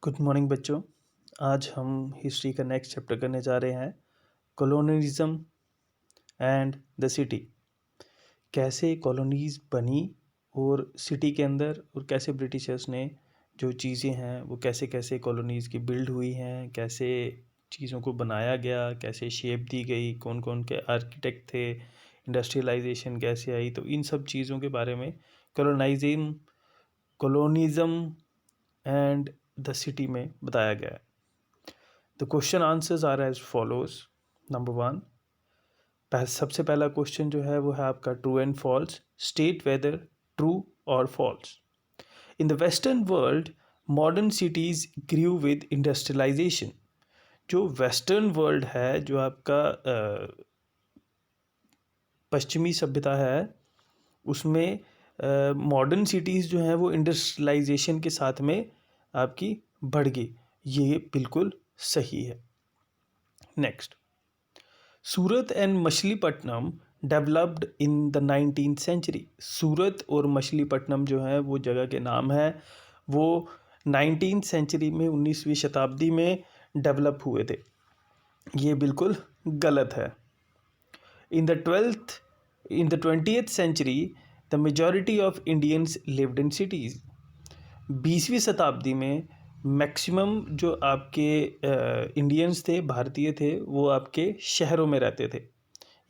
Good morning बच्चों। आज हम हिस्ट्री का नेक्स्ट चैप्टर करने जा रहे हैं, कॉलोनिज्म एंड द सिटी। कैसे कॉलोनीज बनी और सिटी के अंदर, और कैसे ब्रिटिशर्स ने जो चीज़ें हैं वो कैसे कैसे कॉलोनीज़ की बिल्ड हुई हैं, कैसे चीज़ों को बनाया गया, कैसे शेप दी गई, कौन कौन के आर्किटेक्ट थे, इंडस्ट्रियलाइजेशन कैसे आई। तो इन सब चीज़ों के बारे में कॉलोनिज़म एंड द सिटी में बताया गया है। The question answers are as follows. Number 1, सबसे पहला क्वेश्चन जो है वो है आपका true and false. State whether true और false. In the western world modern cities grew with industrialisation. जो वेस्टर्न वर्ल्ड है, जो आपका पश्चिमी सभ्यता है, उसमें मॉडर्न सिटीज़ जो हैं वो इंडस्ट्रियलाइजेशन के साथ में आपकी बढ़ गई। ये बिल्कुल सही है। Next, Surat and Machilipatnam developed in the 19th century. Surat और मछलीपट्टनम जो है वो जगह के नाम है, वो 19th सेंचुरी में 19वीं शताब्दी में डेवलप हुए थे। ये बिल्कुल गलत है। In the 20th century the majority of Indians lived in cities. 20वीं शताब्दी में मैक्सिमम जो आपके इंडियंस थे, भारतीय थे, वो आपके शहरों में रहते थे।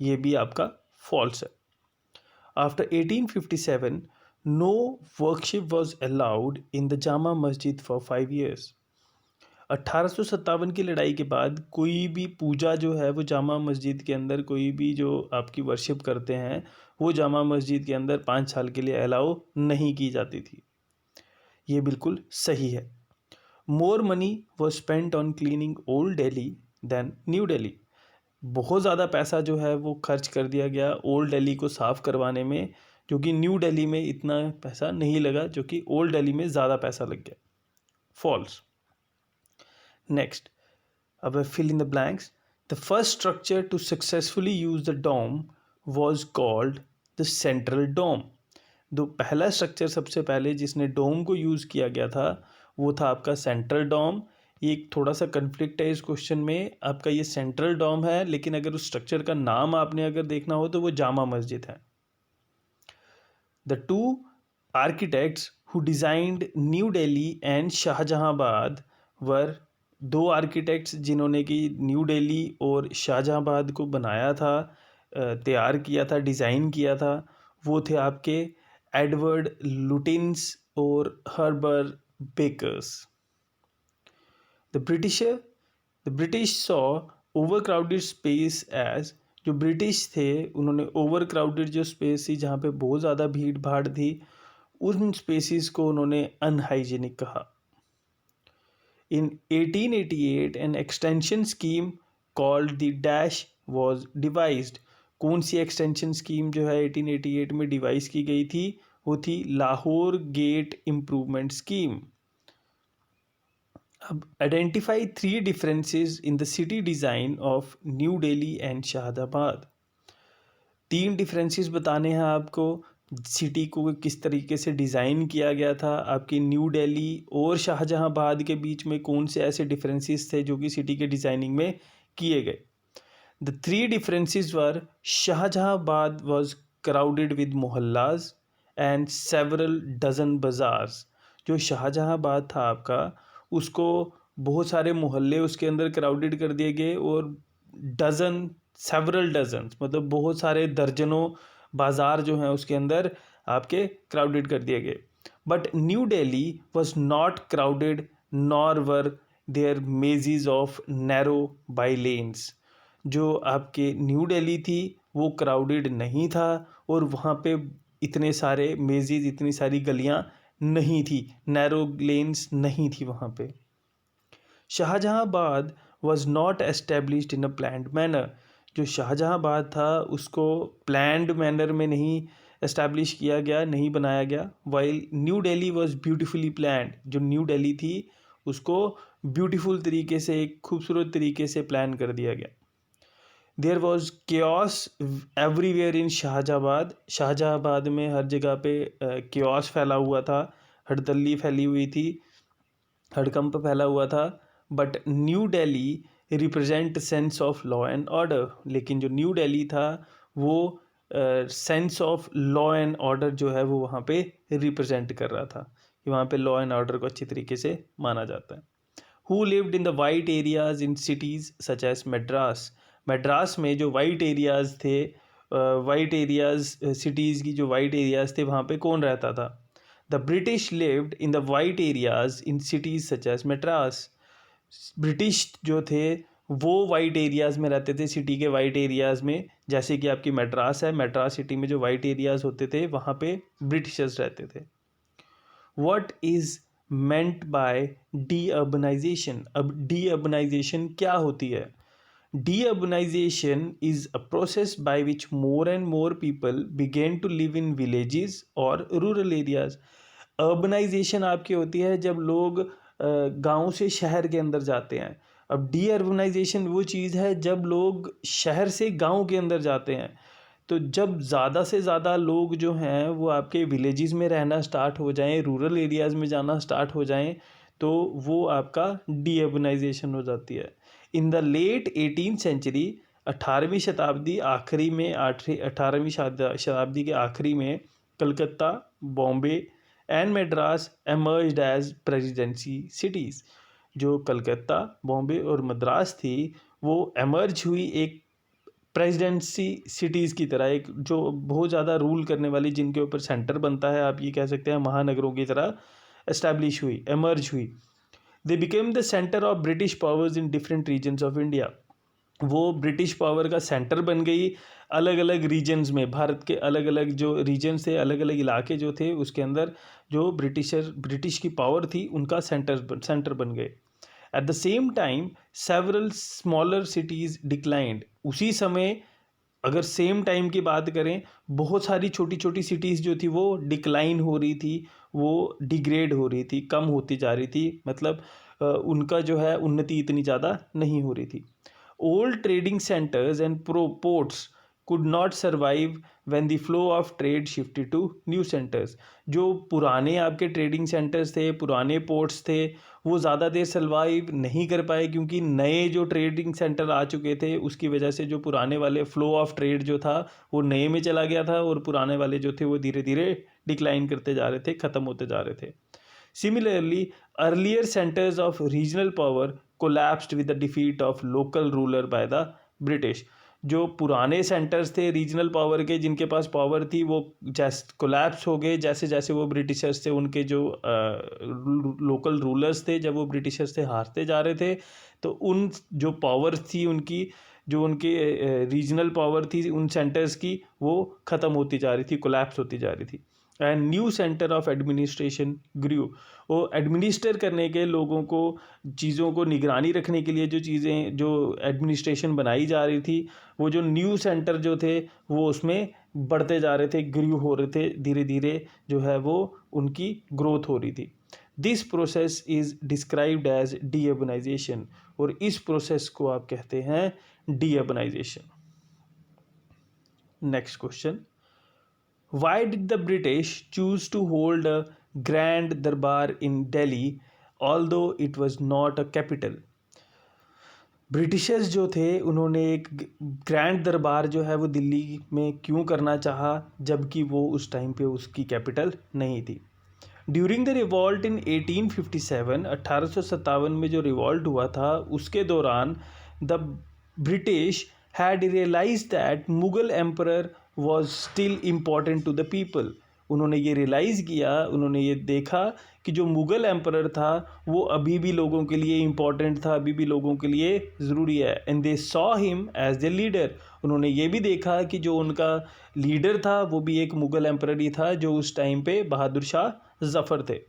ये भी आपका फॉल्स है। After 1857 no worship was allowed in the Jama Masjid for 5 years। 1857 की लड़ाई के बाद कोई भी पूजा जो है वो जामा मस्जिद के अंदर, कोई भी जो आपकी वर्शिप करते हैं वो जामा मस्जिद के अंदर 5 साल के लिए अलाउ नहीं की जाती थी। ये बिल्कुल सही है। More money was spent on cleaning old Delhi than new Delhi. बहुत ज़्यादा पैसा जो है वो खर्च कर दिया गया ओल्ड दिल्ली को साफ़ करवाने में, जो कि न्यू दिल्ली में इतना पैसा नहीं लगा, जो कि ओल्ड दिल्ली में ज़्यादा पैसा लग गया। फॉल्स। नेक्स्ट, अब fill in the blanks. The first structure to successfully use the dome was called the central dome. जो पहला स्ट्रक्चर सबसे पहले जिसने डोम को यूज़ किया गया था वो था आपका सेंट्रल डोम। ये एक थोड़ा सा कन्फ्लिक्ट है इस क्वेश्चन में। आपका ये सेंट्रल डोम है, लेकिन अगर उस स्ट्रक्चर का नाम आपने अगर देखना हो तो वो जामा मस्जिद है। The two architects who designed New Delhi and Shahjahanabad were. दो आर्किटेक्ट्स जिन्होंने कि न्यू दिल्ली और शाहजहांबाद को बनाया था, तैयार किया था, डिज़ाइन किया था, वो थे आपके एडवर्ड लुटिन्स और Herbert Bakers. The British saw overcrowded space as. जो ब्रिटिश थे उन्होंने ओवरक्राउडेड जो स्पेस थी, जहाँ पे बहुत ज़्यादा भीड़ भाड़ थी, उन स्पेसिस को उन्होंने अनहाइजीनिक कहा। In 1888 an extension scheme called the Dash was devised। कौन सी एक्सटेंशन स्कीम जो है 1888 में डिवाइस की गई थी? वो थी लाहौर गेट इम्प्रूवमेंट स्कीम। अब identify 3 differences in the city design of new Delhi and Shahjahanabad. 3 differences बताने हैं आपको, सिटी को किस तरीके से डिज़ाइन किया गया था। आपकी न्यू दिल्ली और शाहजहांबाद के बीच में कौन से ऐसे डिफरेंसेस थे जो कि सिटी के डिज़ाइनिंग में किए गए। The 3 differences were Shahjahanabad was crowded with mohallas and several dozen bazaars. जो शाहजहांबाद था आपका, उसको बहुत सारे मोहल्ले उसके अंदर क्राउडेड कर दिए गए, और सेवरल डजन्स मतलब बहुत सारे दर्जनों बाज़ार जो हैं उसके अंदर आपके क्राउडेड कर दिए गए। But New Delhi was not crowded nor were there mazes of narrow by lanes. जो आपके न्यू दिल्ली थी वो क्राउडेड नहीं था, और वहाँ पे इतने सारे मेजीज, इतनी सारी गलियाँ नहीं थी, नैरो लेन्स नहीं थी वहाँ पे। Shahjahanabad was not established in a planned manner. जो शाहजहांबाद था उसको प्लान्ड मैनर में नहीं एस्टैब्लिश किया गया, नहीं बनाया गया। While new Delhi was beautifully planned. जो न्यू दिल्ली थी उसको ब्यूटीफुल तरीके से, एक खूबसूरत तरीके से प्लान कर दिया गया। There was chaos everywhere in Shahjahanabad. Shahjahanabad में हर जगह पे केओस फैला हुआ था, हड़दल्ली फैली हुई थी। हड़कंप फैला हुआ था। But New Delhi represent sense of law and order, लेकिन जो न्यू दिल्ली था वो sense of law and order जो है वो वहाँ पे रिप्रेजेंट कर रहा था कि वहाँ पे लॉ एंड ऑर्डर को अच्छी तरीके से माना जाता है। Who lived in the white areas in cities such as Madras, Madras में जो वाइट एरियाज़ थे, वाइट एरियाज़ सिटीज़ की जो वाइट एरियाज़ थे वहाँ पे कौन रहता था? The British lived in the white areas in cities such as Madras, British जो थे वो वाइट एरियाज़ में रहते थे, सिटी के वाइट एरियाज़ में, जैसे कि आपकी मद्रास है, मद्रास सिटी में जो वाइट एरियाज़ होते थे वहाँ पे ब्रिटिशर्स रहते थे। What is meant by deurbanisation, अब डी अर्बनाइजेशन क्या होती है? Deurbanization is a process by which more and more people begin to live in villages or rural areas. Urbanization आपकी होती है जब लोग गांव से शहर के अंदर जाते हैं। अब डीअर्बनाइजेशन वो चीज़ है जब लोग शहर से गांव के अंदर जाते हैं। तो जब ज़्यादा से ज़्यादा लोग जो हैं वो आपके विलेजेस में रहना स्टार्ट हो जाएं, रूरल एरियाज़ में जाना स्टार्ट हो जाएं, तो वो आपका डीअर्बनाइजेशन हो जाती है। In the late 18th century, 18वीं शताब्दी आखिरी में, 18वीं शताब्दी के आखिरी में Calcutta, Bombay and Madras emerged as presidency cities. जो कलकत्ता, बॉम्बे और मद्रास थी वो एमर्ज हुई एक प्रेसिडेंसी सिटीज़ की तरह, एक जो बहुत ज़्यादा रूल करने वाली, जिनके ऊपर सेंटर बनता है, आप ये कह सकते हैं महानगरों की तरह एस्टैब्लिश हुई, एमर्ज हुई। They became the centre of British powers in different regions of India, वो ब्रिटिश पावर का सेंटर बन गई अलग अलग रीजन्स में, भारत के अलग अलग जो रीजन्स थे, अलग अलग इलाके जो थे उसके अंदर जो ब्रिटिश की पावर थी उनका सेंटर बन गए। At the same time several smaller cities declined, उसी समय अगर सेम टाइम की बात करें, बहुत सारी छोटी छोटी सिटीज़ जो थी वो डिक्लाइन हो रही थी, वो डिग्रेड हो रही थी, कम होती जा रही थी, मतलब उनका जो है उन्नति इतनी ज़्यादा नहीं हो रही थी। Old trading centres and ports could not survive when the flow of trade shifted to new centres, जो पुराने आपके ट्रेडिंग सेंटर्स थे, पुराने पोर्ट्स थे, वो ज़्यादा देर सर्वाइव नहीं कर पाए क्योंकि नए जो ट्रेडिंग सेंटर आ चुके थे उसकी वजह से जो पुराने वाले फ्लो ऑफ ट्रेड जो था वो नए में चला गया था, और पुराने वाले जो थे वो धीरे धीरे डिक्लाइन करते जा रहे थे, ख़त्म होते जा रहे थे। Similarly earlier centres of regional power collapsed with the defeat of local ruler by the British, जो पुराने सेंटर्स थे रीजनल पावर के, जिनके पास पावर थी, वो जैसे कोलैप्स हो गए जैसे जैसे वो ब्रिटिशर्स से, उनके जो लोकल रूलर्स थे, जब वो ब्रिटिशर्स से हारते जा रहे थे, तो उन जो पावर थी उनकी, जो उनके रीजनल पावर थी उन सेंटर्स की, वो ख़त्म होती जा रही थी, कोलैप्स होती जा रही थी। And new centre of administration grew, वो एडमिनिस्टर करने के, लोगों को, चीज़ों को निगरानी रखने के लिए जो चीज़ें, जो एडमिनिस्ट्रेशन बनाई जा रही थी, वो जो न्यू सेंटर जो थे वो उसमें बढ़ते जा रहे थे, ग्रू हो रहे थे, धीरे धीरे जो है वो उनकी ग्रोथ हो रही थी। This process is described as deurbanisation, और इस प्रोसेस को आप कहते हैं deurbanisation. Next question, why did the British choose to hold a grand darbar in Delhi although it was not a capital? Britishers जो थे उन्होंने एक ग्रैंड दरबार जो है वो दिल्ली में क्यों करना चाहा, जबकि वो उस टाइम पे उसकी कैपिटल नहीं थी। ड्यूरिंग द रिवॉल्ट इन 1857, 1857 में जो रिवॉल्ट हुआ था उसके दौरान the British had realized that Mughal emperor was still important to the people, उन्होंने ये रियलाइज़ किया, उन्होंने ये देखा कि जो मुग़ल एम्परर था वो अभी भी लोगों के लिए इम्पॉर्टेंट था, अभी भी लोगों के लिए ज़रूरी है। And they saw him as the leader, उन्होंने ये भी देखा कि जो उनका लीडर था वो भी एक मुग़ल एम्परर ही था, जो उस टाइम पे बहादुर शाह ज़फ़र थे।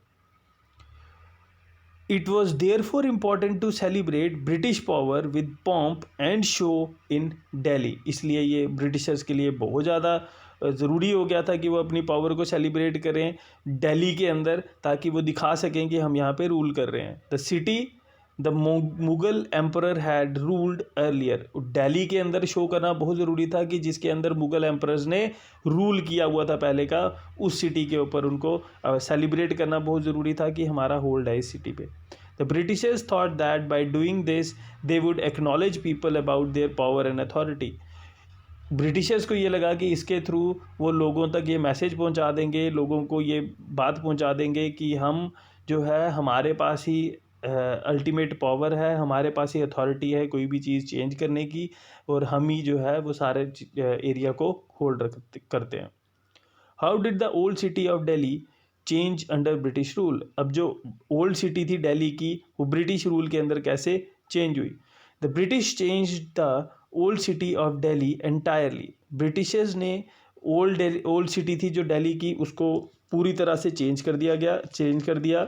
It was therefore important to celebrate British power with pomp and show in Delhi, इसलिए ये ब्रिटिशर्स के लिए बहुत ज़्यादा ज़रूरी हो गया था कि वो अपनी पावर को सेलिब्रेट करें दिल्ली के अंदर, ताकि वो दिखा सकें कि हम यहाँ पे रूल कर रहे हैं। The city the Mughal emperor had ruled earlier, Delhi के अंदर शो करना बहुत ज़रूरी था कि जिसके अंदर मुग़ल एम्परर्स ने रूल किया हुआ था पहले का, उस सिटी के ऊपर उनको सेलिब्रेट करना बहुत ज़रूरी था कि हमारा होल्ड है इस सिटी पे। The Britishers thought that by doing this they would acknowledge people about their power and authority. Britishers को ये लगा कि इसके थ्रू वो लोगों तक ये मैसेज पहुंचा देंगे, लोगों को ये बात पहुंचा देंगे कि हम जो है हमारे पास ही अल्टीमेट पावर है, हमारे पास ही अथॉरिटी है कोई भी चीज़ चेंज करने की, और हम ही जो है वो सारे एरिया को होल्ड करते हैं. How did the old city of Delhi change under British rule? अब जो ओल्ड सिटी थी दिल्ली की वो ब्रिटिश रूल के अंदर कैसे चेंज हुई? The British change the old city of Delhi entirely. Britishers ने ओल्ड सिटी थी जो दिल्ली की, उसको पूरी तरह से चेंज कर दिया.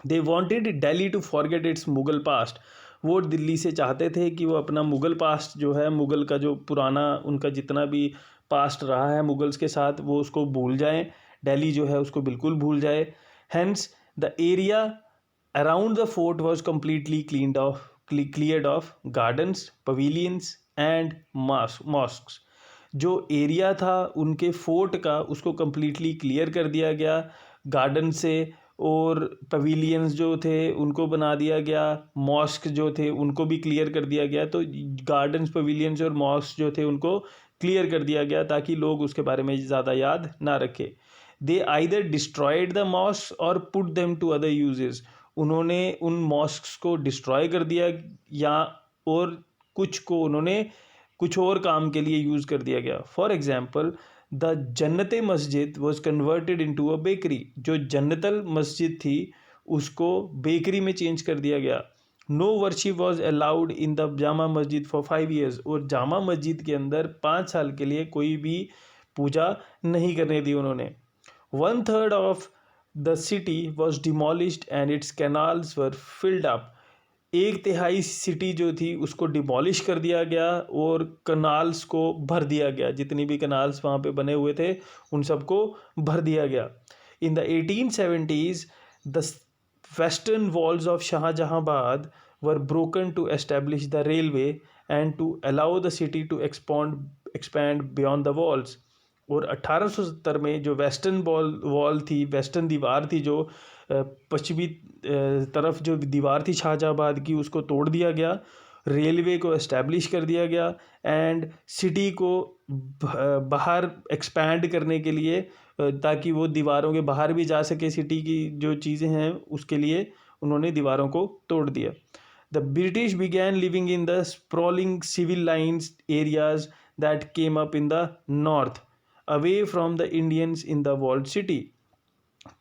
They wanted Delhi to forget its Mughal past. वो दिल्ली से चाहते थे कि वो अपना मुगल पास्ट जो है, मुगल का जो पुराना उनका जितना भी पास्ट रहा है मुगल्स के साथ, वो उसको भूल जाएं. दिल्ली जो है उसको बिल्कुल भूल जाए. Hence the area around the fort was completely cleared of gardens, pavilions and mosques. जो एरिया था उनके फोर्ट का उसको कम्प्लीटली क्लियर कर दिया गया गार्डन से, और पवेलियंस जो थे उनको बना दिया गया, मॉस्क जो थे उनको भी क्लियर कर दिया गया. तो गार्डन्स, पवेलियंस और मॉस्क जो थे उनको क्लियर कर दिया गया ताकि लोग उसके बारे में ज़्यादा याद ना रखें. They either destroyed the mosque और put them to other uses. उन्होंने उन मॉस्क्स को डिस्ट्रॉय कर दिया या और कुछ को उन्होंने कुछ और काम के लिए यूज़ कर दिया गया. फॉर एग्जाम्पल द जन्नते मस्जिद was converted into a bakery. जो जन्नतल मस्जिद थी उसको बेकरी में चेंज कर दिया गया. No worship was allowed in the Jama Masjid for 5 years. और जामा मस्जिद के अंदर 5 साल के लिए कोई भी पूजा नहीं करने दी उन्होंने. 1/3 of the city was demolished and it's canals were filled up. 1/3 city जो थी उसको डिमोलिश कर दिया गया और कनाल्स को भर दिया गया. जितनी भी कनाल्स वहाँ पे बने हुए थे उन सबको भर दिया गया. In the 1870s the western walls of Shahjahanabad were broken to establish the railway and to allow the city to expand beyond the walls. और 1870 में जो वेस्टर्न वॉल थी, वेस्टर्न दीवार थी, जो पश्चिमी तरफ जो दीवार थी शाहजहांबाद की, उसको तोड़ दिया गया, रेलवे को एस्टैब्लिश कर दिया गया एंड सिटी को बाहर एक्सपैंड करने के लिए, ताकि वो दीवारों के बाहर भी जा सके सिटी की जो चीज़ें हैं, उसके लिए उन्होंने दीवारों को तोड़ दिया. The British began living in the sprawling civil lines areas that came up in the north away from the Indians in the walled city.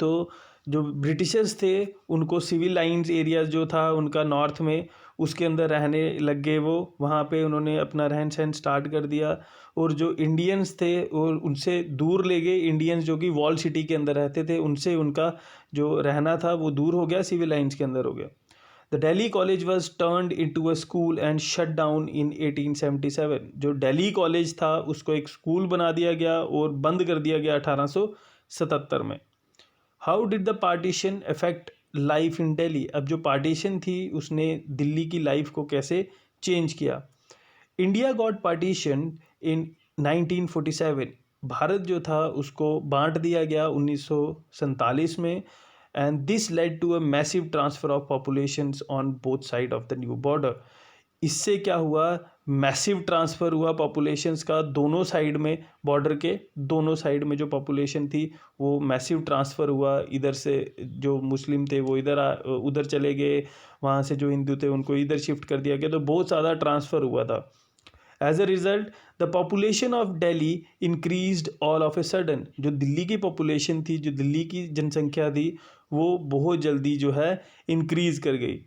तो जो ब्रिटिशर्स थे उनको सिविल लाइंस एरिया जो था उनका नॉर्थ में, उसके अंदर रहने लग गए. वो वहाँ पे उन्होंने अपना रहन सहन स्टार्ट कर दिया. और जो इंडियंस थे और उनसे दूर ले गए. इंडियंस जो कि वॉल सिटी के अंदर रहते थे उनसे उनका जो रहना था वो दूर हो गया, सिविल लाइंस के अंदर हो गया. The Delhi college was turned into a school and shut down in 1877. जो दिल्ली कॉलेज था उसको एक स्कूल बना दिया गया और बंद कर दिया गया 1877 में. How did the partition affect life in Delhi? अब जो पार्टीशन थी उसने दिल्ली की लाइफ को कैसे चेंज किया? India got partition in 1947. Bharat जो था उसको बांट दिया गया 1947 में. And this led to a massive transfer of populations on both side of the new border. इससे क्या हुआ? मैसिव ट्रांसफ़र हुआ पॉपुलेशंस का दोनों साइड में, बॉर्डर के दोनों साइड में जो पॉपुलेशन थी वो मैसिव ट्रांसफ़र हुआ. इधर से जो मुस्लिम थे वो उधर चले गए, वहाँ से जो हिंदू थे उनको इधर शिफ्ट कर दिया गया. तो बहुत ज़्यादा ट्रांसफ़र हुआ था. As a result the population of Delhi increased all of a sudden. जो दिल्ली की पॉपुलेशन थी, जो दिल्ली की जनसंख्या थी, वो बहुत जल्दी जो है इंक्रीज़ कर गई.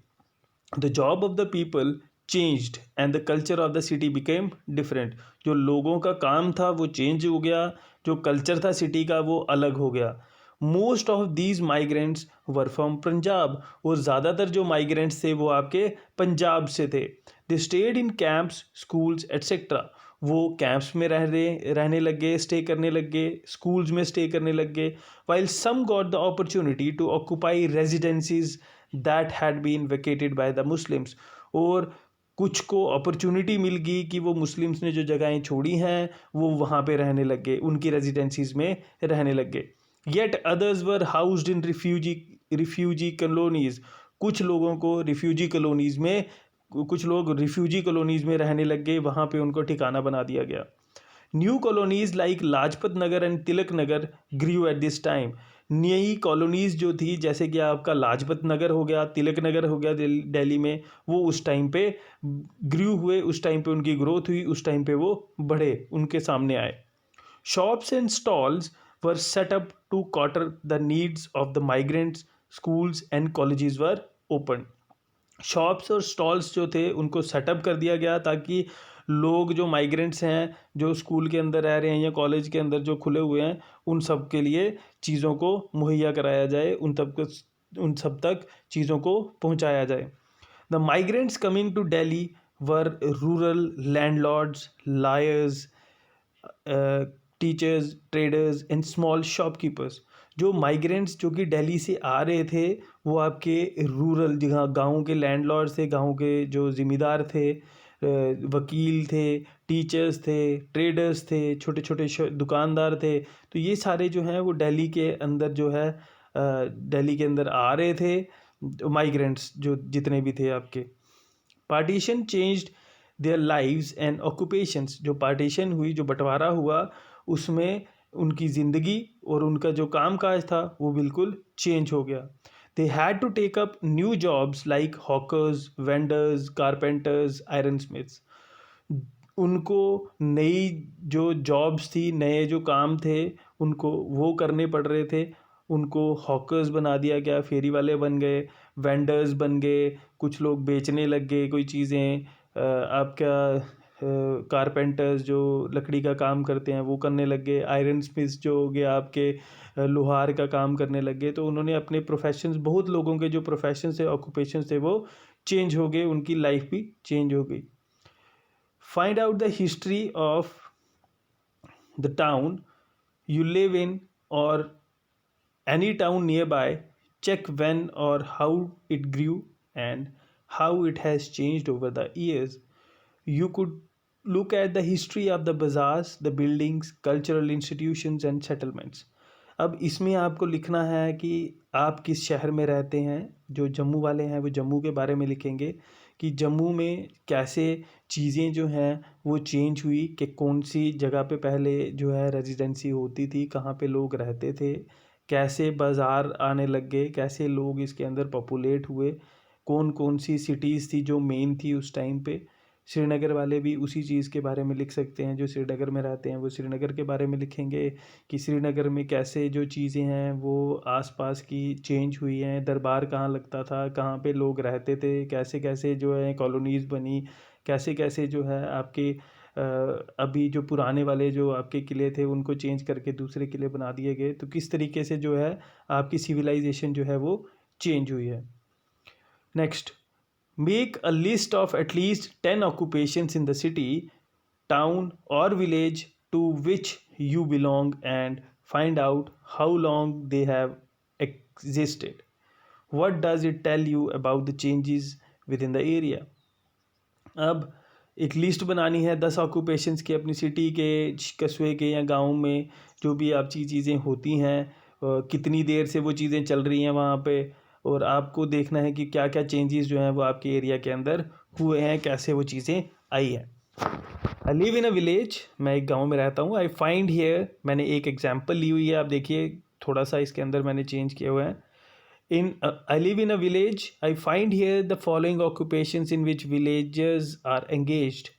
The job of the people changed and the culture of the city became different. जो लोगों का काम था वो चेंज हो गया, जो कल्चर था सिटी का वो अलग हो गया. Most of these migrants were from Punjab. और ज़्यादातर जो माइग्रेंट्स थे वो आपके पंजाब से थे. They stayed in camps, schools etcetera. वो कैंप्स में रहने लग गए, स्टे करने लग गए, स्कूल्स में स्टे करने लग गए. While some got the opportunity to occupy residencies that had been vacated by the Muslims. और कुछ को अपॉर्चुनिटी मिल गई कि वो मुस्लिम्स ने जो जगहें छोड़ी हैं वो वहाँ पे रहने लग गए, उनकी रेजिडेंसीज में रहने लग गए. Yet others were housed in refugee colonies. कुछ लोगों को रिफ्यूजी कॉलोनीज़ में कुछ लोग रिफ्यूजी कॉलोनीज़ में रहने लग गए, वहाँ पे उनको ठिकाना बना दिया गया. New colonies like Lajpat Nagar and Tilak Nagar grew at this time. नई कॉलोनीज़ जो थी, जैसे कि आपका लाजपत नगर हो गया, तिलक नगर हो गया दिल्ली में, वो उस टाइम पे ग्रू हुए, उस टाइम पे उनकी ग्रोथ हुई, उस टाइम पे वो बढ़े, उनके सामने आए. Shops and stalls were set up to cater the needs of the migrants. Schools and colleges were opened. Shops और स्टॉल्स जो थे उनको सेटअप कर दिया गया ताकि लोग जो माइग्रेंट्स हैं, जो स्कूल के अंदर रह रहे हैं या कॉलेज के अंदर जो खुले हुए हैं, उन सब के लिए चीज़ों को मुहैया कराया जाए, उन सब तक चीज़ों को पहुंचाया जाए. The migrants coming to Delhi were rural landlords, lawyers, teachers, traders and small shopkeepers. जो माइग्रेंट्स जो कि दिल्ली से आ रहे थे, वो आपके रूरल जगह गाँव के लैंडलॉर्ड्स थे, गाँव के जो ज़िम्मेदार थे, वकील थे, टीचर्स थे, ट्रेडर्स थे, छोटे छोटे दुकानदार थे. तो ये सारे जो हैं वो दिल्ली के अंदर जो है दिल्ली के अंदर आ रहे थे, माइग्रेंट्स जो जितने भी थे आपके. Partition changed their lives and occupations. जो पार्टीशन हुई, जो बंटवारा हुआ, उसमें उनकी ज़िंदगी और उनका जो काम काज था वो बिल्कुल चेंज हो गया. They had to take up new jobs like hawkers, vendors, carpenters, iron smiths. उनको नई जो जॉब्स थी, नए जो काम थे, उनको वो करने पड़ रहे थे. उनको हॉकर्स बना दिया गया, फेरी वाले बन गए, वेंडर्स बन गए, कुछ लोग बेचने लग गए कोई चीज़ें. आपका कारपेंटर्स जो लकड़ी का काम करते हैं वो करने लग गए. आयरन स्मिथ्स जो हो गया आपके लोहार का काम करने लग गए. तो उन्होंने अपने प्रोफेशंस, बहुत लोगों के जो प्रोफेशंस थे, ऑक्यूपेशंस थे, वो चेंज हो गए, उनकी लाइफ भी चेंज हो गई. Find out the history of the town you live in or any town nearby. Check when or how it grew and how it has changed over the years. You could look at the history of the bazaars, the buildings, cultural institutions and settlements. अब इसमें आपको लिखना है कि आप किस शहर में रहते हैं. जो जम्मू वाले हैं वो जम्मू के बारे में लिखेंगे कि जम्मू में कैसे चीज़ें जो हैं वो चेंज हुई, कि कौन सी जगह पे पहले जो है रेजिडेंसी होती थी, कहाँ पे लोग रहते थे, कैसे बाज़ार आने लग गए, कैसे लोग इसके अंदर पॉपुलेट हुए, कौन कौन सी सिटीज़ थी जो मेन थी उस टाइम पे. श्रीनगर वाले भी उसी चीज़ के बारे में लिख सकते हैं. जो श्रीनगर में रहते हैं वो श्रीनगर के बारे में लिखेंगे कि श्रीनगर में कैसे जो चीज़ें हैं वो आसपास की चेंज हुई हैं. दरबार कहाँ लगता था, कहाँ पे लोग रहते थे, कैसे कैसे जो है कॉलोनीज़ बनी, कैसे कैसे जो है आपके अभी जो पुराने वाले जो आपके किले थे उनको चेंज करके दूसरे किले बना दिए गए. तो किस तरीके से जो है आपकी सिविलाइजेशन जो है वो चेंज हुई है. Next, make a list of at least 10 occupations in the city, town or village to which you belong and find out how long they have existed. What does it tell you about the changes within the area? अब एक list बनानी है 10 occupations की अपनी city के, कस्बे के या गांव में जो भी आपकी चीज़ें होती हैं, कितनी देर से वो चीज़ें चल रही हैं वहाँ पे, और आपको देखना है कि क्या क्या चेंजेस जो हैं वो आपके एरिया के अंदर हुए हैं, कैसे वो चीज़ें आई हैं. I live in a village. मैं एक गांव में रहता हूँ. आई फाइंड हियर, मैंने एक एग्जांपल ली हुई है, आप देखिए थोड़ा सा इसके अंदर मैंने चेंज किए हुए हैं. I live in a village. I find here the following occupations in which villagers are engaged.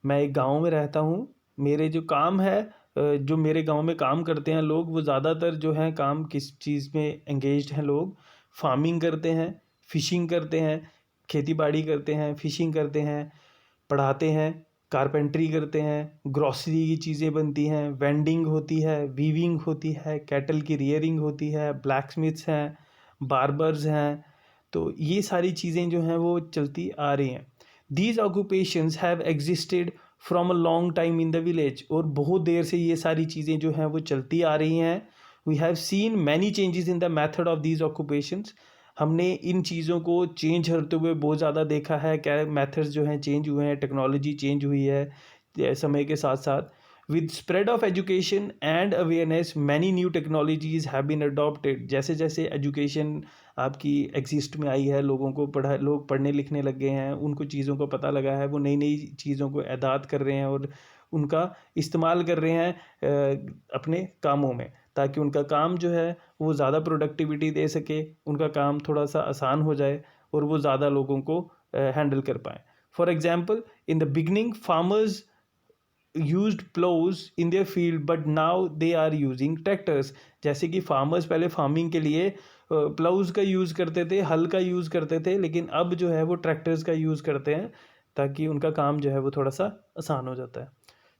मैं एक गांव में रहता हूँ. मेरे जो काम है, जो मेरे गांव में काम करते हैं लोग, वो ज़्यादातर जो है काम किस चीज़ में एंगेज्ड हैं लोग. फार्मिंग करते हैं, फिशिंग करते हैं, खेती बाड़ी करते हैं, फिशिंग करते हैं, पढ़ाते हैं, कारपेंट्री करते हैं, ग्रॉसरी की चीज़ें बनती हैं, वेंडिंग होती है, वीविंग होती है, कैटल की रियरिंग होती है, ब्लैक स्मिथ्स हैं, बार्बर्स हैं. तो ये सारी चीज़ें जो हैं वो चलती आ रही हैं. These occupations have existed from a long time in the village. और बहुत देर से ये सारी चीज़ें जो हैं वो चलती आ रही हैं. We have seen many changes in the method of these occupations. हमने इन चीज़ों को चेंज करते हुए बहुत ज़्यादा देखा है. क्या मेथड्स जो हैं चेंज हुए हैं, टेक्नोलॉजी चेंज हुई है समय के साथ साथ. With spread of education and awareness, many new technologies have been adopted. जैसे जैसे एजुकेशन आपकी एग्जिस्ट में आई है, लोग पढ़ने लिखने लग गए हैं, उनको चीज़ों को पता लगा है, वो नई नई चीज़ों को एदाद कर रहे हैं और उनका इस्तेमाल कर रहे हैं अपने कामों में, ताकि उनका काम जो है वो ज़्यादा प्रोडक्टिविटी दे सके, उनका काम थोड़ा सा आसान हो जाए और वो ज़्यादा लोगों को हैंडल कर पाएँ. For example, in the beginning farmers used plows in their field, but now they are using tractors. जैसे कि फार्मर्स पहले फार्मिंग के लिए प्लाउज का यूज़ करते थे, हल का यूज़ करते थे, लेकिन अब जो है वो ट्रैक्टर्स का यूज़ करते हैं, ताकि उनका काम जो है वो थोड़ा सा आसान हो जाता है.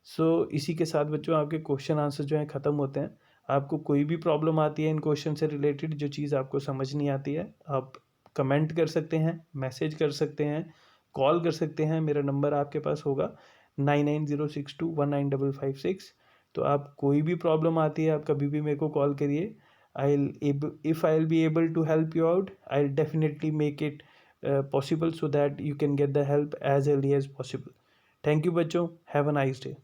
सो इसी के साथ बच्चों आपके क्वेश्चन आंसर जो है ख़त्म होते हैं. आपको कोई भी प्रॉब्लम आती है इन क्वेश्चन से रिलेटेड, जो चीज़ आपको समझ नहीं आती है, आप कमेंट कर सकते हैं, मैसेज कर सकते हैं, कॉल कर सकते हैं. मेरा नंबर आपके पास होगा 9906219556. तो आप कोई भी प्रॉब्लम आती है, आप कभी भी मेरे को कॉल करिए. If I'll be able to help you out, I'll definitely make it possible so that you can get the help as early as possible. Thank you बच्चों. Have a nice day.